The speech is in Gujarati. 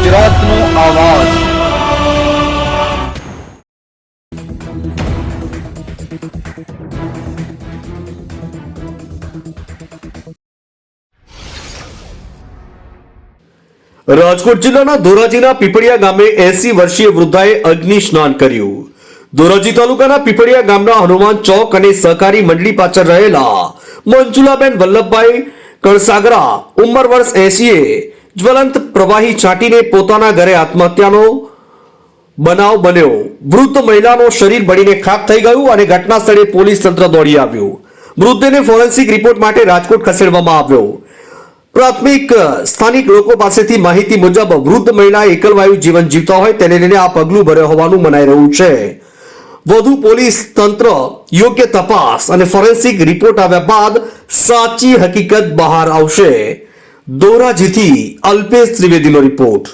ગુજરાતનો આવાજ। રાજકોટ જિલ્લાના ધોરાજીના પીપળિયા ગામે 80 વર્ષીય વૃદ્ધાએ અગ્નિ સ્નાન કર્યું। ધોરાજી તાલુકાના પીપળિયા ગામના હનુમાન ચોક અને સહકારી મંડળી પાછળ રહેલા મંજુલાબેન વલ્લભભાઈ કણસાગરા ઉંમર વર્ષ 80 જ્વલંત પ્રવાહી છાંટીને પોતાના ઘરે આત્મહત્યાનો બનાવ બન્યો। વૃદ્ધ મહિલાનું શરીર બળીને ખાક થઈ ગયું અને ઘટના સ્થળે પોલીસ તંત્ર દોડી આવ્યું। મૃતદેહને ફોરેન્સિક રિપોર્ટ માટે રાજકોટ ખસેડવામાં આવ્યો। પ્રાથમિક સ્થાનિક લોકો પાસેથી માહિતી મુજબ વૃદ્ધ મહિલા એકલવાયુ જીવન જીવતા હોય તેને લઈને આ પગલું ભર્યો હોવાનું મનાઈ રહ્યું છે। વધુ પોલીસ તંત્ર યોગ્ય તપાસ અને ફોરેન્સિક રિપોર્ટ આવ્યા બાદ સાચી હકીકત બહાર આવશે। ધોરાજીથી અલ્પેશ ત્રિવેદીનો રિપોર્ટ।